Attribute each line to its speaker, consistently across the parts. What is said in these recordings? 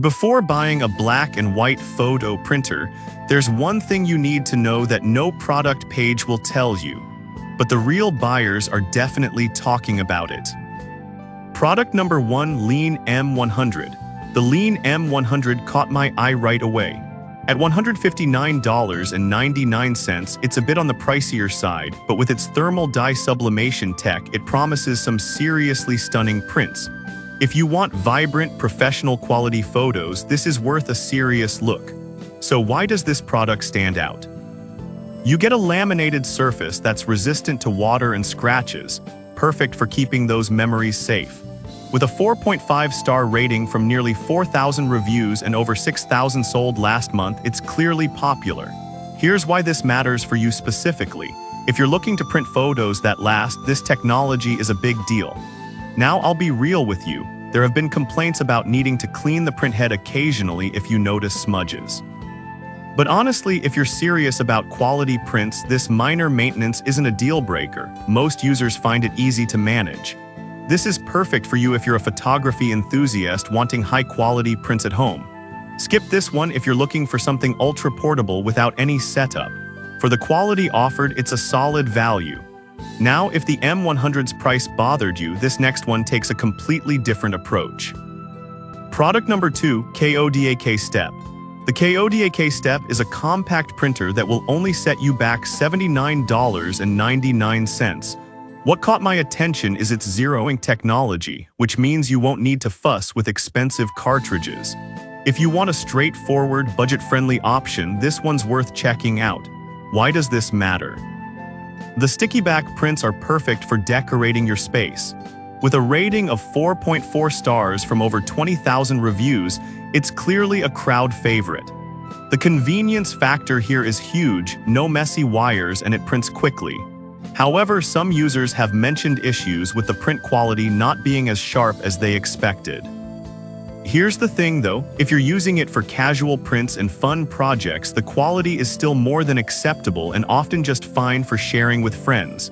Speaker 1: Before buying a black and white photo printer, there's one thing you need to know that no product page will tell you, but the real buyers are definitely talking about it. Product number 1, Lean M100. The Lean M100 caught my eye right away. At $159.99, it's a bit on the pricier side, but with its thermal dye sublimation tech, it promises some seriously stunning prints. If you want vibrant, professional quality photos, this is worth a serious look. So why does this product stand out? You get a laminated surface that's resistant to water and scratches, perfect for keeping those memories safe. With a 4.5-star rating from nearly 4,000 reviews and over 6,000 sold last month, it's clearly popular. Here's why this matters for you specifically. If you're looking to print photos that last, this technology is a big deal. Now I'll be real with you. There have been complaints about needing to clean the print head occasionally if you notice smudges. But honestly, if you're serious about quality prints, this minor maintenance isn't a deal breaker. Most users find it easy to manage. This is perfect for you if you're a photography enthusiast wanting high-quality prints at home. Skip this one if you're looking for something ultra-portable without any setup. For the quality offered, it's a solid value. Now, if the M100's price bothered you, this next one takes a completely different approach. Product number 2, KODAK Step. The KODAK Step is a compact printer that will only set you back $79.99. What caught my attention is its zero-ink technology, which means you won't need to fuss with expensive cartridges. If you want a straightforward, budget-friendly option, this one's worth checking out. Why does this matter? The sticky back prints are perfect for decorating your space. With a rating of 4.4 stars from over 20,000 reviews, it's clearly a crowd favorite. The convenience factor here is huge, no messy wires, and it prints quickly. However, some users have mentioned issues with the print quality not being as sharp as they expected. Here's the thing though, if you're using it for casual prints and fun projects, the quality is still more than acceptable and often just fine for sharing with friends.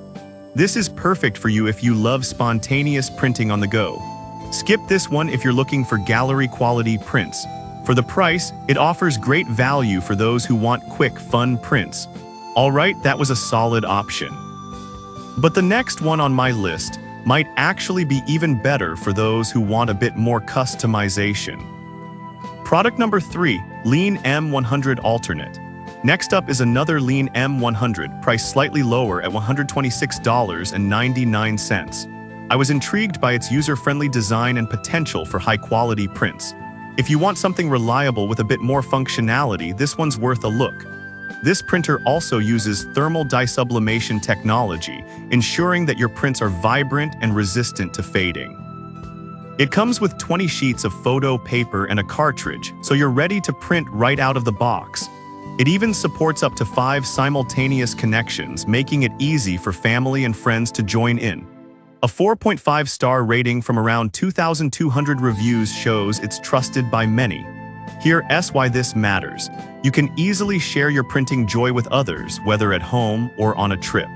Speaker 1: This is perfect for you if you love spontaneous printing on the go. Skip this one if you're looking for gallery quality prints. For the price, it offers great value for those who want quick, fun prints. Alright, that was a solid option. But the next one on my list might actually be even better for those who want a bit more customization. Product number 3, Lean M100 Alternate. Next up is another Lean M100, priced slightly lower at $126.99. I was intrigued by its user-friendly design and potential for high-quality prints. If you want something reliable with a bit more functionality, this one's worth a look. This printer also uses thermal dye sublimation technology, ensuring that your prints are vibrant and resistant to fading. It comes with 20 sheets of photo paper and a cartridge, so you're ready to print right out of the box. It even supports up to 5 simultaneous connections, making it easy for family and friends to join in. A 4.5-star rating from around 2,200 reviews shows it's trusted by many. Here's why this matters. You can easily share your printing joy with others, whether at home or on a trip.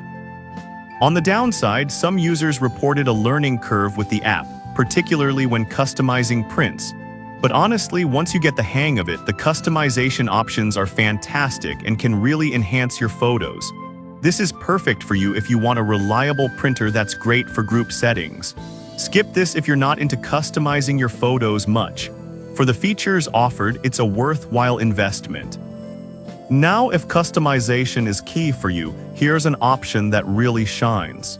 Speaker 1: On the downside, some users reported a learning curve with the app, particularly when customizing prints. But honestly, once you get the hang of it, the customization options are fantastic and can really enhance your photos. This is perfect for you if you want a reliable printer that's great for group settings. Skip this if you're not into customizing your photos much. For the features offered, it's a worthwhile investment. Now, if customization is key for you, here's an option that really shines.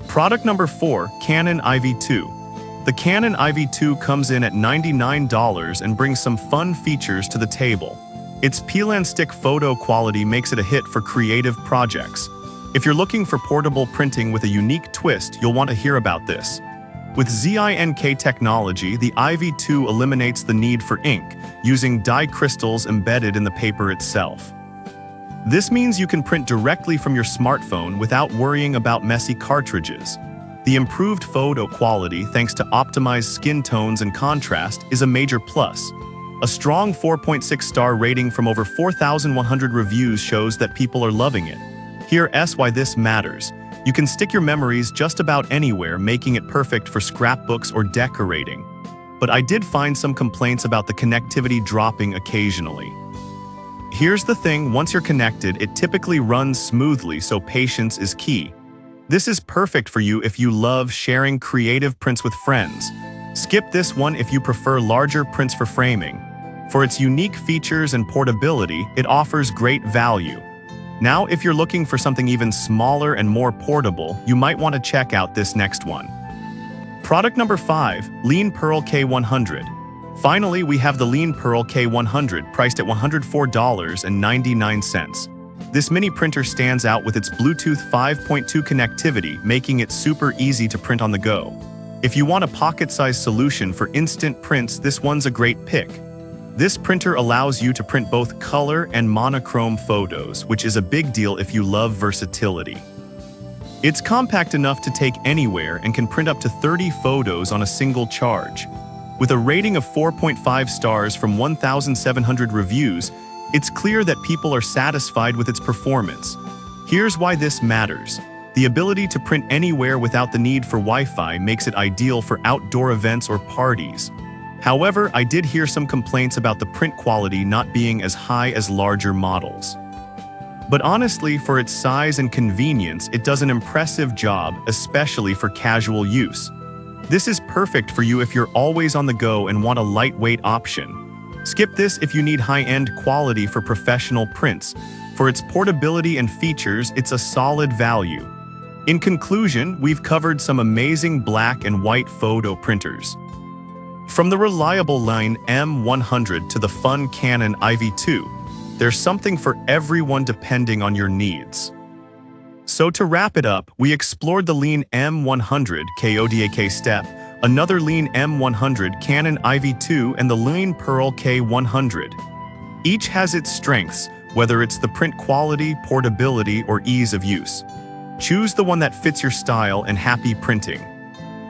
Speaker 1: Product number 4, Canon IV2. The Canon IV2 comes in at $99 and brings some fun features to the table. Its peel-and-stick photo quality makes it a hit for creative projects. If you're looking for portable printing with a unique twist, you'll want to hear about this. With ZINK technology, the IV2 eliminates the need for ink, using dye crystals embedded in the paper itself. This means you can print directly from your smartphone without worrying about messy cartridges. The improved photo quality, thanks to optimized skin tones and contrast, is a major plus. A strong 4.6-star rating from over 4,100 reviews shows that people are loving it. Here's why this matters. You can stick your memories just about anywhere, making it perfect for scrapbooks or decorating. but I did find some complaints about the connectivity dropping occasionally. Here's the thing, once you're connected, it typically runs smoothly, so patience is key. This is perfect for you if you love sharing creative prints with friends. Skip this one if you prefer larger prints for framing. For its unique features and portability, it offers great value. Now, if you're looking for something even smaller and more portable, you might want to check out this next one. Product number 5, Lean Pearl K100. Finally, we have the Lean Pearl K100, priced at $104.99. This mini printer stands out with its Bluetooth 5.2 connectivity, making it super easy to print on the go. If you want a pocket-sized solution for instant prints, this one's a great pick. This printer allows you to print both color and monochrome photos, which is a big deal if you love versatility. It's compact enough to take anywhere and can print up to 30 photos on a single charge. With a rating of 4.5 stars from 1,700 reviews, it's clear that people are satisfied with its performance. Here's why this matters. The ability to print anywhere without the need for Wi-Fi makes it ideal for outdoor events or parties. However, I did hear some complaints about the print quality not being as high as larger models. But honestly, for its size and convenience, it does an impressive job, especially for casual use. This is perfect for you if you're always on the go and want a lightweight option. Skip this if you need high-end quality for professional prints. For its portability and features, it's a solid value. In conclusion, we've covered some amazing black and white photo printers. From the reliable line M100 to the fun Canon IV2, there's something for everyone depending on your needs. So to wrap it up, we explored the Lean M100 KODAK Step, another Lean M100 Canon IV2, and the Lean Pearl K100. Each has its strengths, whether it's the print quality, portability, or ease of use. Choose the one that fits your style and happy printing.